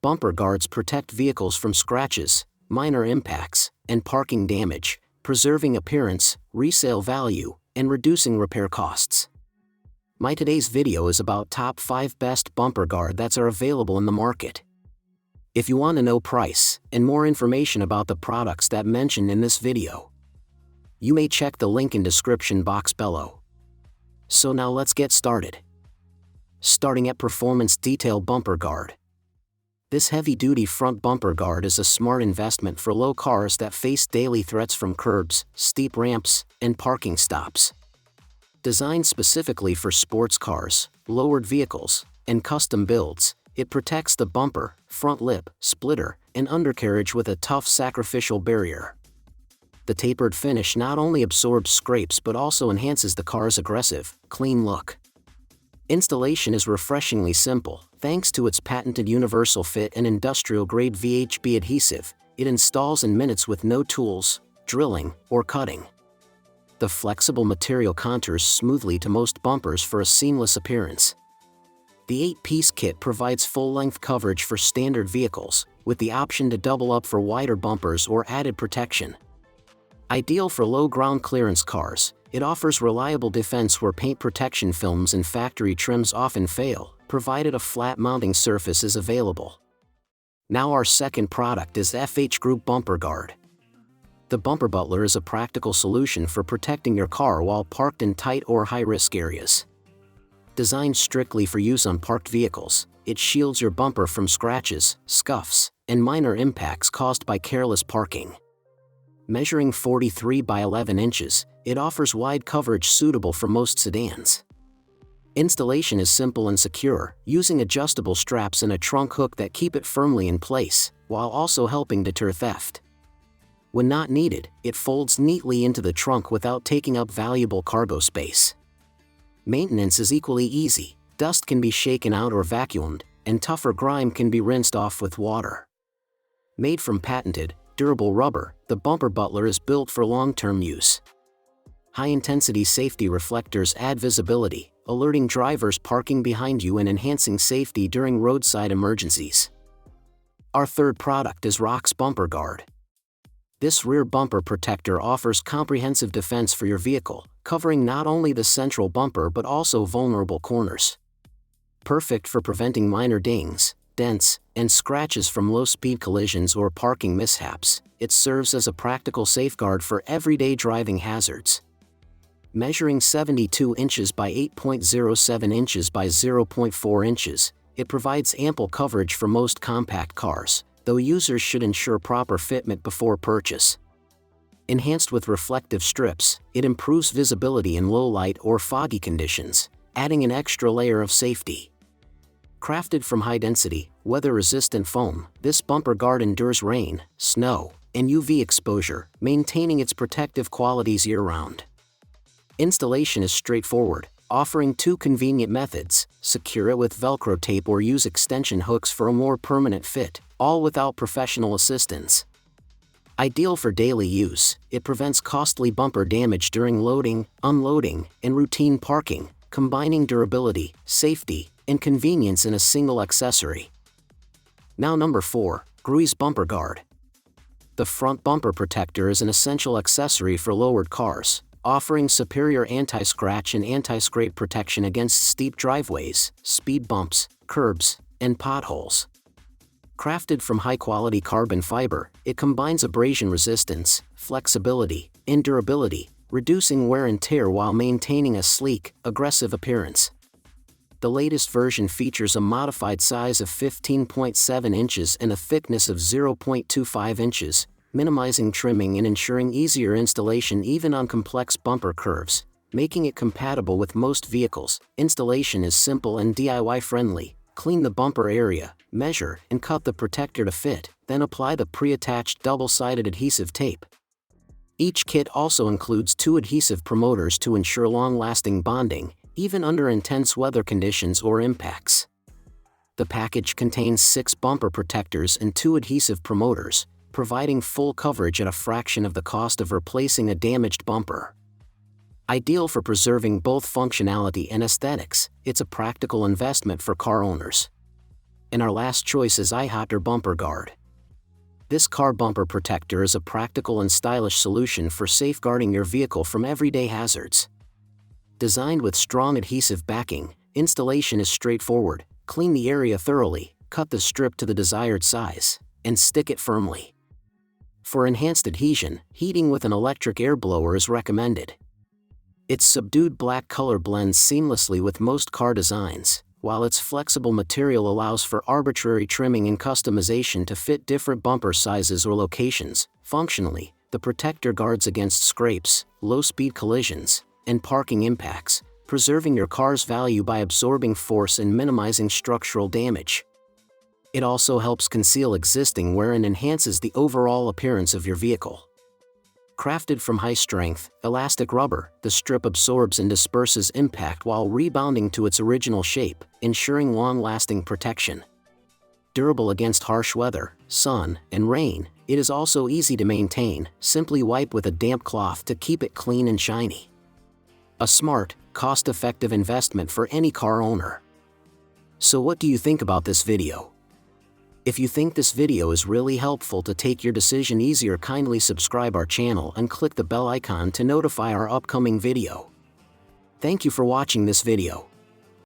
bumper guards protect vehicles from scratches, minor impacts, and parking damage, preserving appearance, resale value, and reducing repair costs. My today's video is about top 5 best bumper guard that are available in the market. If you want to know price and more information about the products that mentioned in this video, you may check the link in description box below. So now let's get started. Starting at Performance Detail Bumper Guard. This heavy-duty front bumper guard is a smart investment for low cars that face daily threats from curbs, steep ramps, and parking stops. Designed specifically for sports cars, lowered vehicles, and custom builds, it protects the bumper, front lip, splitter, and undercarriage with a tough sacrificial barrier. The tapered finish not only absorbs scrapes but also enhances the car's aggressive, clean look. Installation is refreshingly simple. Thanks to its patented universal fit and industrial-grade VHB adhesive, it installs in minutes with no tools, drilling, or cutting. The flexible material contours smoothly to most bumpers for a seamless appearance. The 8-piece kit provides full-length coverage for standard vehicles, with the option to double up for wider bumpers or added protection. Ideal for low ground clearance cars, it offers reliable defense where paint protection films and factory trims often fail, provided a flat mounting surface is available. Now our second product is FH Group Bumper Guard. The Bumper Butler is a practical solution for protecting your car while parked in tight or high-risk areas. Designed strictly for use on parked vehicles, it shields your bumper from scratches, scuffs, and minor impacts caused by careless parking. Measuring 43 by 11 inches, it offers wide coverage suitable for most sedans. Installation is simple and secure, using adjustable straps and a trunk hook that keep it firmly in place, while also helping deter theft. When not needed, it folds neatly into the trunk without taking up valuable cargo space. Maintenance is equally easy. Dust can be shaken out or vacuumed, and tougher grime can be rinsed off with water. Made from patented, durable rubber, the Bumper Butler is built for long-term use. High-intensity safety reflectors add visibility, alerting drivers parking behind you and enhancing safety during roadside emergencies. Our third product is Rock's Bumper Guard. This rear bumper protector offers comprehensive defense for your vehicle, covering not only the central bumper but also vulnerable corners. Perfect for preventing minor dings, dents, and scratches from low-speed collisions or parking mishaps, it serves as a practical safeguard for everyday driving hazards. Measuring 72 inches by 8.07 inches by 0.4 inches, it provides ample coverage for most compact cars, though users should ensure proper fitment before purchase. Enhanced with reflective strips, it improves visibility in low light or foggy conditions, adding an extra layer of safety. Crafted from high-density, weather-resistant foam, this bumper guard endures rain, snow, and UV exposure, maintaining its protective qualities year-round. Installation is straightforward, offering 2 convenient methods: secure it with Velcro tape or use extension hooks for a more permanent fit, all without professional assistance. Ideal for daily use, it prevents costly bumper damage during loading, unloading, and routine parking, combining durability, safety, and convenience in a single accessory. Now number 4, Grui's Bumper Guard. The front bumper protector is an essential accessory for lowered cars, offering superior anti-scratch and anti-scrape protection against steep driveways, speed bumps, curbs, and potholes. Crafted from high-quality carbon fiber, it combines abrasion resistance, flexibility, and durability, reducing wear and tear while maintaining a sleek, aggressive appearance. The latest version features a modified size of 15.7 inches and a thickness of 0.25 inches, minimizing trimming and ensuring easier installation even on complex bumper curves, making it compatible with most vehicles. Installation is simple and DIY-friendly. Clean the bumper area, measure and cut the protector to fit, then apply the pre-attached double-sided adhesive tape. Each kit also includes 2 adhesive promoters to ensure long-lasting bonding, even under intense weather conditions or impacts. The package contains 6 bumper protectors and 2 adhesive promoters, providing full coverage at a fraction of the cost of replacing a damaged bumper. Ideal for preserving both functionality and aesthetics, it's a practical investment for car owners. and our last choice is iHotter Bumper Guard. This car bumper protector is a practical and stylish solution for safeguarding your vehicle from everyday hazards. Designed with strong adhesive backing, installation is straightforward. Clean the area thoroughly, cut the strip to the desired size, and stick it firmly. For enhanced adhesion, heating with an electric air blower is recommended. Its subdued black color blends seamlessly with most car designs, while its flexible material allows for arbitrary trimming and customization to fit different bumper sizes or locations. Functionally, the protector guards against scrapes, low-speed collisions, and parking impacts, preserving your car's value by absorbing force and minimizing structural damage. It also helps conceal existing wear and enhances the overall appearance of your vehicle. Crafted from high-strength, elastic rubber, the strip absorbs and disperses impact while rebounding to its original shape, ensuring long-lasting protection. Durable against harsh weather, sun, and rain, it is also easy to maintain. Simply wipe with a damp cloth to keep it clean and shiny. A smart, cost-effective investment for any car owner. So what do you think about this video? If you think this video is really helpful to take your decision easier, kindly subscribe our channel and click the bell icon to notify our upcoming video. Thank you for watching this video.